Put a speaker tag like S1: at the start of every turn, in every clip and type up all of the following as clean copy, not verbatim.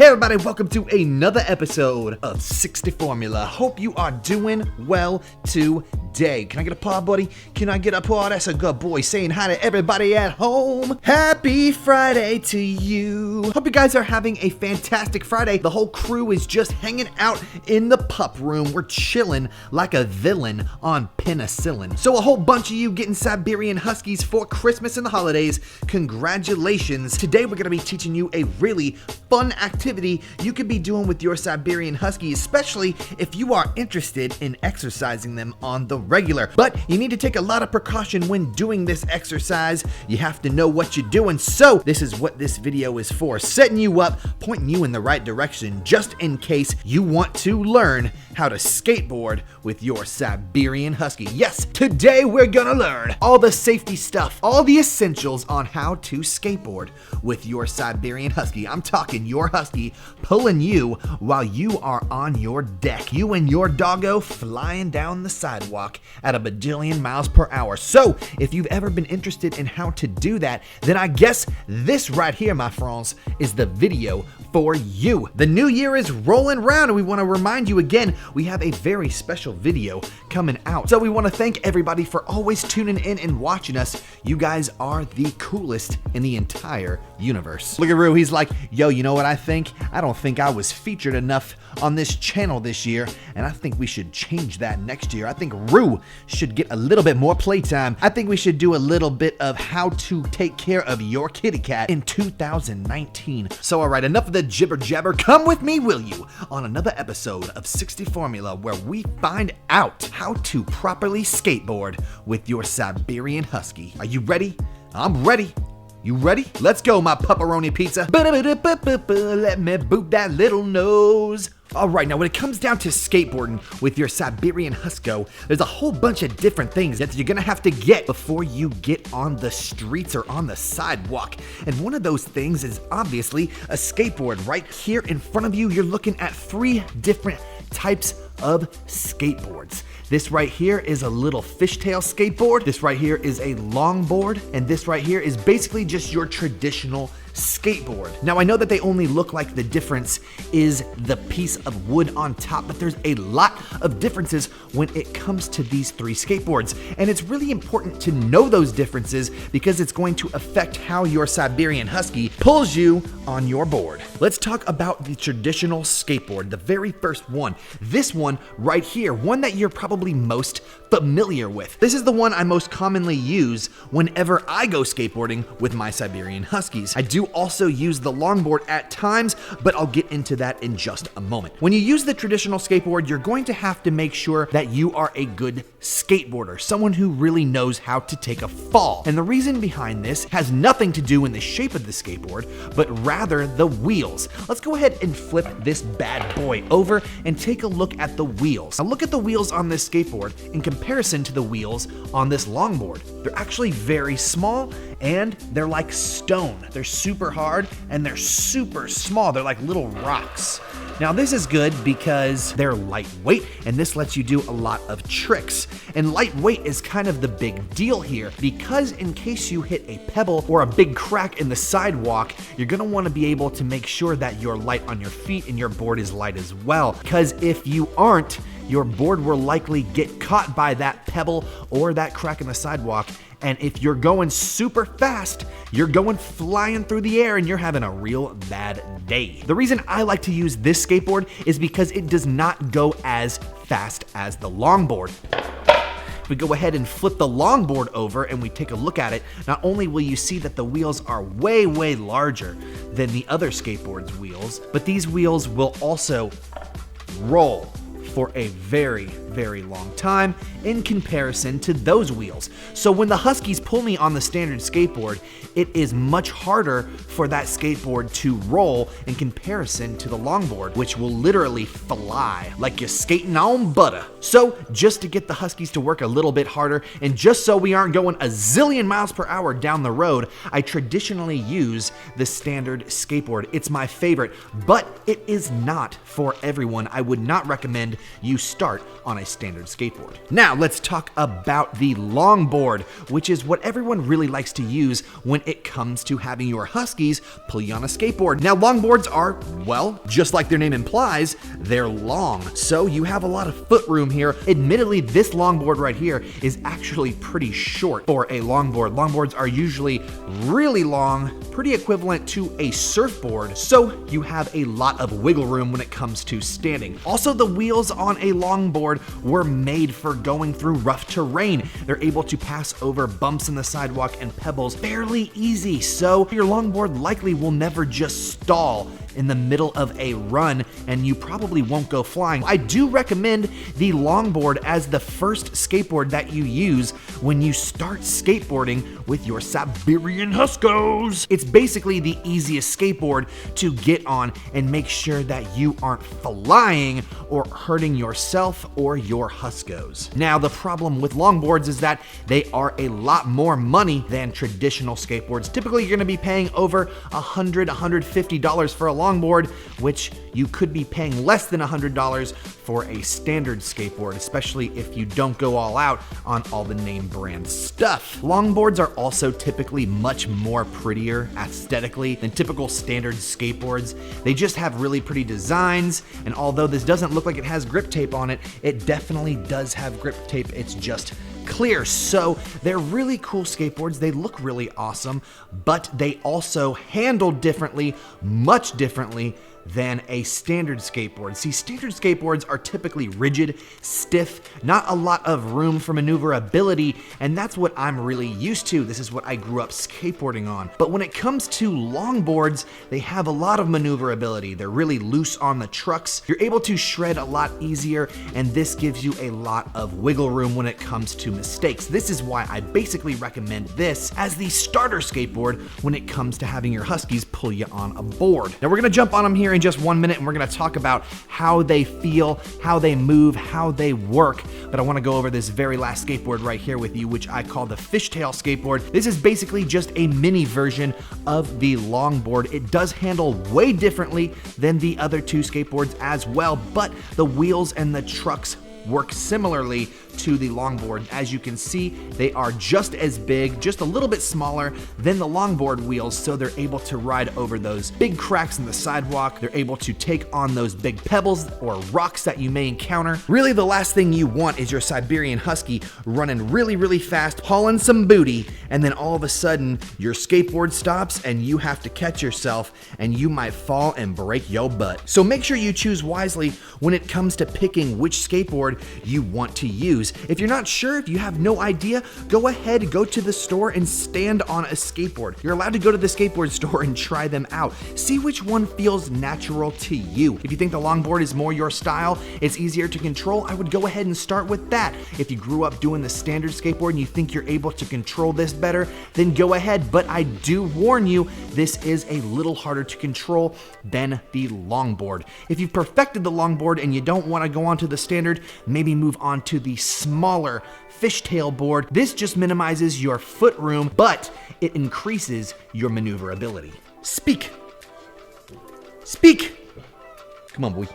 S1: Hey everybody, welcome to another episode of 60 Formula. Hope you are doing well today. Can I get a paw, buddy? Can I get a paw? That's a good boy saying hi to everybody at home. Happy Friday to you. Hope you guys are having a fantastic Friday. The whole crew is just hanging out in the pup room. We're chilling like a villain on penicillin. So a whole bunch of you getting Siberian Huskies for Christmas and the holidays. Congratulations. Today we're going to be teaching you a really fun activity you could be doing with your Siberian Husky, especially if you are interested in exercising them on the regular. But you need to take a lot of precaution when doing this exercise. You have to know what you're doing. So this is what this video is for, setting you up, pointing you in the right direction, just in case you want to learn how to skateboard with your Siberian Husky. Yes, today we're gonna learn all the safety stuff, all the essentials on how to skateboard with your Siberian Husky. I'm talking your Husky pulling you while you are on your deck. You and your doggo flying down the sidewalk at a bajillion miles per hour. So if you've ever been interested in how to do that, then I guess this right here, my friends, is the video for you. The new year is rolling around and we want to remind you again, we have a very special video coming out. So we want to thank everybody for always tuning in and watching us. You guys are the coolest in the entire universe. Look at Rue, he's like, yo, you know what I think? I don't think I was featured enough on this channel this year, and I think we should change that next year. I think Rue should get a little bit more playtime. I think we should do a little bit of how to take care of your kitty cat in 2019. So all right, enough of the jibber jabber. Come with me, will you, on another episode of 60 Formula, where we find out how to properly skateboard with your Siberian Husky. Are you ready? I'm ready. You ready? Let's go, my pepperoni pizza. Let me boot that little nose. All right, now when it comes down to skateboarding with your Siberian Husky, there's a whole bunch of different things that you're gonna have to get before you get on the streets or on the sidewalk. And one of those things is obviously a skateboard. Right here in front of you, you're looking at 3 different types of skateboards. This right here is a little fishtail skateboard. This right here is a longboard. And this right here is basically just your traditional skateboard. Now I know that they only look like the difference is the piece of wood on top, but there's a lot of differences when it comes to these 3 skateboards. And it's really important to know those differences because it's going to affect how your Siberian Husky pulls you on your board. Let's talk about the traditional skateboard, the very first one. This one right here, one that you're probably most familiar with. This is the one I most commonly use whenever I go skateboarding with my Siberian Huskies. I do also use the longboard at times, but I'll get into that in just a moment. When you use the traditional skateboard, you're going to have to make sure that you are a good skateboarder, someone who really knows how to take a fall. And the reason behind this has nothing to do in the shape of the skateboard, but rather the wheels. Let's go ahead and flip this bad boy over and take a look at the wheels. Now look at the wheels on this skateboard in comparison to the wheels on this longboard. They're actually very small and they're like stone. They're super hard and they're super small. They're like little rocks. Now this is good because they're lightweight and this lets you do a lot of tricks. And lightweight is kind of the big deal here because in case you hit a pebble or a big crack in the sidewalk, you're gonna wanna be able to make sure that you're light on your feet and your board is light as well. Because if you aren't, your board will likely get caught by that pebble or that crack in the sidewalk. And if you're going super fast, you're going flying through the air and you're having a real bad day. The reason I like to use this skateboard is because it does not go as fast as the longboard. If we go ahead and flip the longboard over and we take a look at it, not only will you see that the wheels are way, way larger than the other skateboard's wheels, but these wheels will also roll for a very, very long time in comparison to those wheels. So when the Huskies pull me on the standard skateboard, it is much harder for that skateboard to roll in comparison to the longboard, which will literally fly like you're skating on butter. So just to get the Huskies to work a little bit harder, and just so we aren't going a zillion miles per hour down the road, I traditionally use the standard skateboard. It's my favorite, but it is not for everyone. I would not recommend you start on a standard skateboard. Now let's talk about the longboard, which is what everyone really likes to use when it comes to having your Huskies pull you on a skateboard. Now longboards are, well, just like their name implies, they're long. So you have a lot of foot room here. Admittedly, this longboard right here is actually pretty short for a longboard. Longboards are usually really long, pretty equivalent to a surfboard. So you have a lot of wiggle room when it comes to standing. Also, the wheels on a longboard were made for going through rough terrain. They're able to pass over bumps in the sidewalk and pebbles fairly easy, so your longboard likely will never just stall in the middle of a run, and you probably won't go flying. I do recommend the longboard as the first skateboard that you use when you start skateboarding with your Siberian Huskies. It's basically the easiest skateboard to get on and make sure that you aren't flying or hurting yourself or your Huskies. Now, the problem with longboards is that they are a lot more money than traditional skateboards. Typically, you're gonna be paying over $100, $150 for a longboard, which you could be paying less than $100 for a standard skateboard, especially if you don't go all out on all the name brand stuff. Longboards are also typically much more prettier aesthetically than typical standard skateboards. They just have really pretty designs, and although this doesn't look like it has grip tape on it, it definitely does have grip tape. It's just clear. So they're really cool skateboards. They look really awesome, but they also handle differently, much differently than a standard skateboard. See, standard skateboards are typically rigid, stiff, not a lot of room for maneuverability, and that's what I'm really used to. This is what I grew up skateboarding on. But when it comes to longboards, they have a lot of maneuverability. They're really loose on the trucks. You're able to shred a lot easier, and this gives you a lot of wiggle room when it comes to mistakes. This is why I basically recommend this as the starter skateboard when it comes to having your Huskies pull you on a board. Now we're gonna jump on them here in just 1 minute, and we're gonna talk about how they feel, how they move, how they work. But I wanna go over this very last skateboard right here with you, which I call the Fishtail skateboard. This is basically just a mini version of the longboard. It does handle way differently than the other two skateboards as well, but the wheels and the trucks work similarly to the longboard. As you can see, they are just as big, just a little bit smaller than the longboard wheels, so they're able to ride over those big cracks in the sidewalk. They're able to take on those big pebbles or rocks that you may encounter. Really, the last thing you want is your Siberian Husky running really, really fast, hauling some booty, and then all of a sudden, your skateboard stops and you have to catch yourself, and you might fall and break your butt. So make sure you choose wisely when it comes to picking which skateboard you want to use. If you're not sure, if you have no idea, go ahead, go to the store and stand on a skateboard. You're allowed to go to the skateboard store and try them out. See which one feels natural to you. If you think the longboard is more your style, it's easier to control, I would go ahead and start with that. If you grew up doing the standard skateboard and you think you're able to control this better, then go ahead. But I do warn you, this is a little harder to control than the longboard. If you've perfected the longboard and you don't want to go on to the standard, maybe move on to the smaller Fishtail board. This just minimizes your foot room, but it increases your maneuverability. Speak. Come on, boy.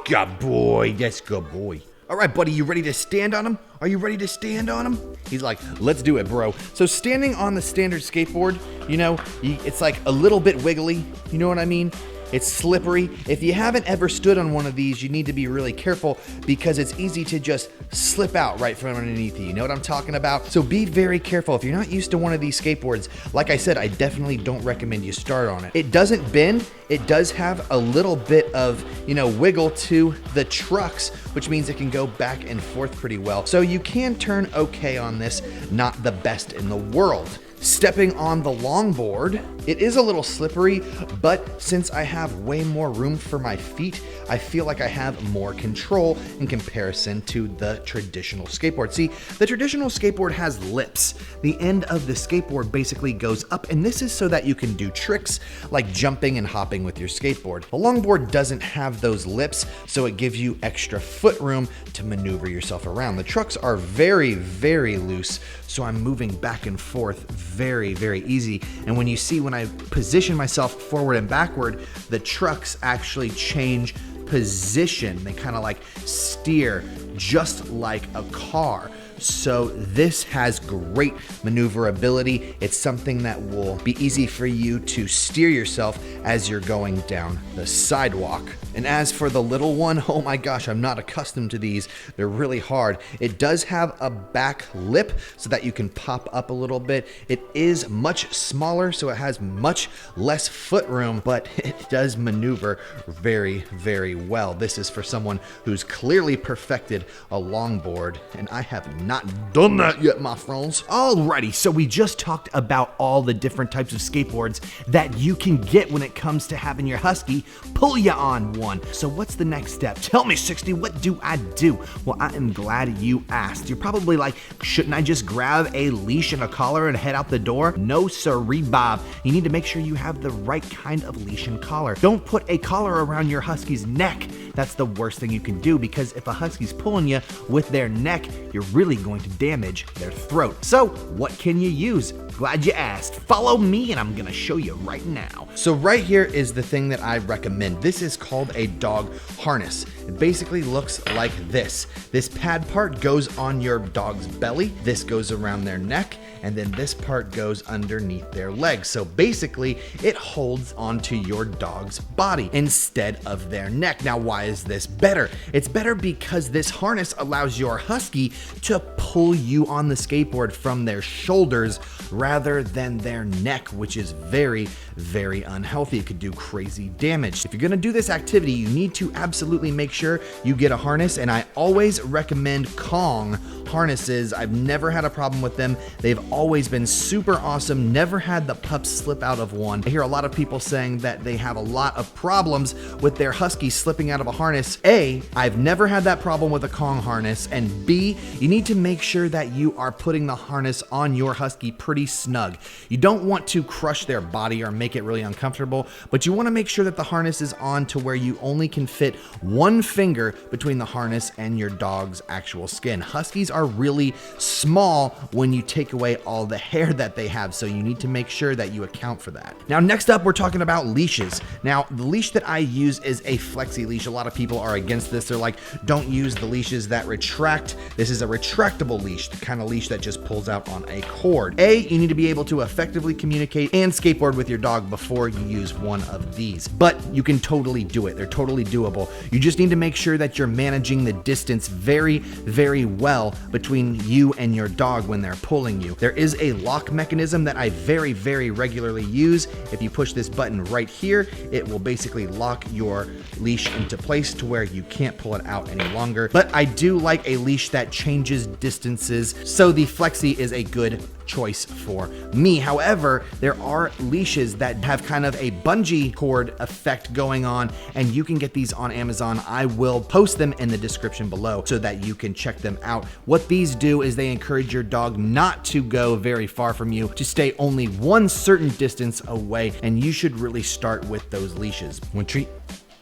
S1: Good boy. That's good boy. All right, buddy, you ready to stand on him? Are you ready to stand on him? He's like, let's do it, bro. So standing on the standard skateboard, you know, it's like a little bit wiggly. You know what I mean? It's slippery. If you haven't ever stood on one of these, you need to be really careful because it's easy to just slip out right from underneath you. You know what I'm talking about? So be very careful. If you're not used to one of these skateboards, like I said, I definitely don't recommend you start on it. It doesn't bend. It does have a little bit of, you know, wiggle to the trucks, which means it can go back and forth pretty well. So you can turn okay on this, not the best in the world. Stepping on the longboard, it is a little slippery, but since I have way more room for my feet, I feel like I have more control in comparison to the traditional skateboard. See, the traditional skateboard has lips. The end of the skateboard basically goes up, and this is so that you can do tricks like jumping and hopping with your skateboard. The longboard doesn't have those lips, so it gives you extra foot room to maneuver yourself around. The trucks are very, very loose, so I'm moving back and forth very, very easy. And when you see when I position myself forward and backward, the trucks actually change position. They kind of like steer just like a car. So this has great maneuverability. It's something that will be easy for you to steer yourself as you're going down the sidewalk. And as for the little one, oh my gosh, I'm not accustomed to these. They're really hard. It does have a back lip so that you can pop up a little bit. It is much smaller, so it has much less foot room, but it does maneuver very, very well. This is for someone who's clearly perfected a longboard, and I have not done that yet, my friends. Alrighty, so we just talked about all the different types of skateboards that you can get when it comes to having your Husky pull you on one. So what's the next step? Tell me, 60, what do I do? Well, I am glad you asked. You're probably like, shouldn't I just grab a leash and a collar and head out the door? No, sirree, Bob. You need to make sure you have the right kind of leash and collar. Don't put a collar around your Husky's neck. That's the worst thing you can do, because if a Husky's pulling you with their neck, you're really going to damage their throat. So what can you use? Glad you asked. Follow me and I'm gonna show you right now. So right here is the thing that I recommend. This is called a dog harness. It basically looks like this. This pad part goes on your dog's belly. This goes around their neck, and then this part goes underneath their legs. So basically it holds onto your dog's body instead of their neck. Now, why is this better? It's better because this harness allows your Husky to pull you on the skateboard from their shoulders rather than their neck, which is very, very unhealthy. It could do crazy damage. If you're gonna do this activity, you need to absolutely make sure you get a harness, and I always recommend Kong harnesses. I've never had a problem with them. They've always been super awesome. Never had the pups slip out of one. I hear a lot of people saying that they have a lot of problems with their Husky slipping out of a harness. A, I've never had that problem with a Kong harness, and B, you need to make sure that you are putting the harness on your Husky pretty snug. You don't want to crush their body or make it really uncomfortable, but you want to make sure that the harness is on to where you only can fit one finger between the harness and your dog's actual skin. Huskies are really small when you take away all the hair that they have, so you need to make sure that you account for that. Now, next up, we're talking about leashes. Now, the leash that I use is a flexi leash. A lot of people are against this. They're like, don't use the leashes that retract. This is a retractable leash, the kind of leash that just pulls out on a cord. A, you need to be able to effectively communicate and skateboard with your dog before you use one of these, but you can totally do it. They're totally doable. You just need to make sure that you're managing the distance very, very well between you and your dog when they're pulling you. There is a lock mechanism that I very, very regularly use. If you push this button right here, it will basically lock your leash into place to where you can't pull it out any longer. But I do like a leash that changes distances, so the flexi is a good choice for me. However, there are leashes that have kind of a bungee cord effect going on, and you can get these on Amazon. I will post them in the description below so that you can check them out. What these do is they encourage your dog not to go very far from you, to stay only one certain distance away, and you should really start with those leashes. Want a treat?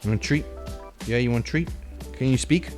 S1: You want a treat? Yeah, you want a treat? Can you speak?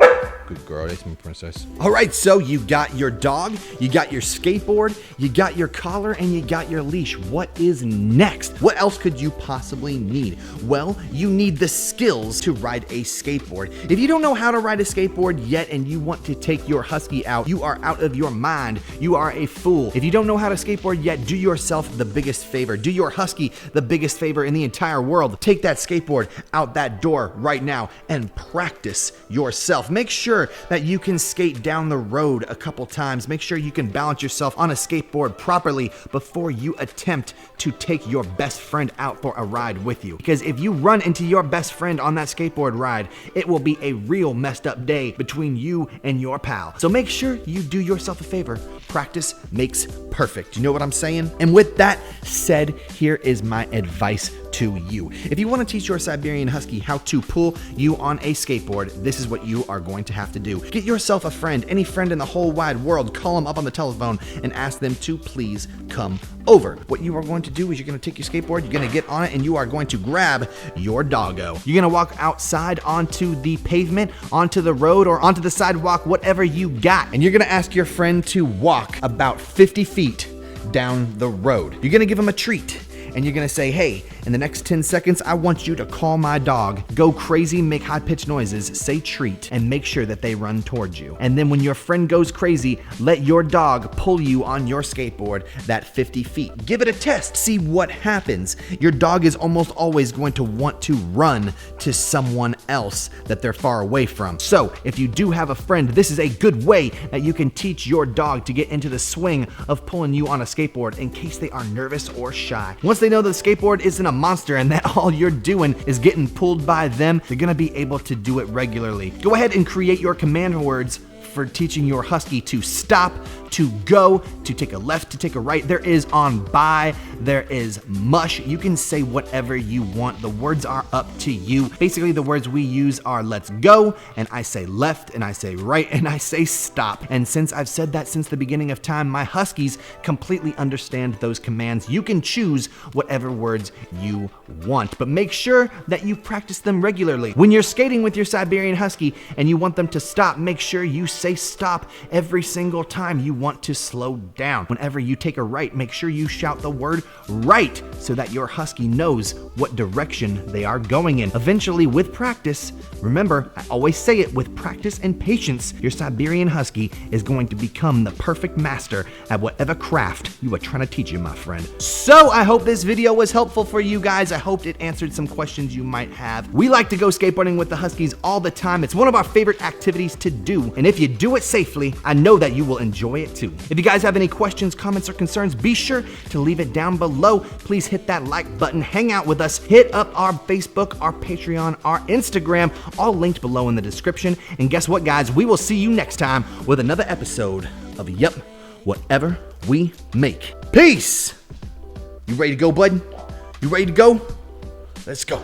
S1: Good girl, that's my princess. All right, so you got your dog, you got your skateboard, you got your collar, and you got your leash. What is next? What else could you possibly need? Well, you need the skills to ride a skateboard. If you don't know how to ride a skateboard yet and you want to take your Husky out, you are out of your mind. You are a fool. If you don't know how to skateboard yet, do yourself the biggest favor. Do your Husky the biggest favor in the entire world. Take that skateboard out that door right now and practice yourself. Make sure that you can skate down the road a couple times. Make sure you can balance yourself on a skateboard properly before you attempt to take your best friend out for a ride with you. Because if you run into your best friend on that skateboard ride, it will be a real messed up day between you and your pal. So make sure you do yourself a favor. Practice makes perfect. You know what I'm saying? And with that said, here is my advice to you. If you want to teach your Siberian Husky how to pull you on a skateboard, this is what you are going to have to do. Get yourself a friend, any friend in the whole wide world, call them up on the telephone and ask them to please come over. What you are going to do is you're going to take your skateboard, you're going to get on it, and you are going to grab your doggo. You're going to walk outside onto the pavement, onto the road, or onto the sidewalk, whatever you got. And you're going to ask your friend to walk about 50 feet down the road. You're going to give him a treat. And you're gonna say, hey, In the next 10 seconds, I want you to call my dog, go crazy, make high-pitched noises, say treat, and make sure that they run towards you. And then when your friend goes crazy, let your dog pull you on your skateboard that 50 feet. Give it a test, see what happens. Your dog is almost always going to want to run to someone else that they're far away from. So if you do have a friend, this is a good way that you can teach your dog to get into the swing of pulling you on a skateboard in case they are nervous or shy. Once they know the skateboard isn't a monster and that all you're doing is getting pulled by them, they're gonna be able to do it regularly. Go ahead and create your command words for teaching your Husky to stop, to go, to take a left, to take a right. There is on by, there is mush. You can say whatever you want. The words are up to you. Basically, the words we use are let's go, and I say left, and I say right, and I say stop. And since I've said that since the beginning of time, my Huskies completely understand those commands. You can choose whatever words you want, but make sure that you practice them regularly. When you're skating with your Siberian Husky and you want them to stop, make sure you say stop every single time you want to slow down. Whenever you take a right, make sure you shout the word right so that your Husky knows what direction they are going in. Eventually, with practice, remember, I always say it, with practice and patience, your Siberian Husky is going to become the perfect master at whatever craft you are trying to teach him, my friend. So I hope this video was helpful for you guys. I hope it answered some questions you might have. We like to go skateboarding with the Huskies all the time. It's one of our favorite activities to do, and if you do it safely, I know that you will enjoy it too. If you guys have any questions, comments, or concerns, be sure to leave it down below. Please hit that like button, hang out with us, hit up our Facebook, our Patreon, our Instagram, all linked below in the description. And guess what, guys? We will see you next time with another episode of Yup, Whatever We Make. Peace! You ready to go, bud? You ready to go? Let's go.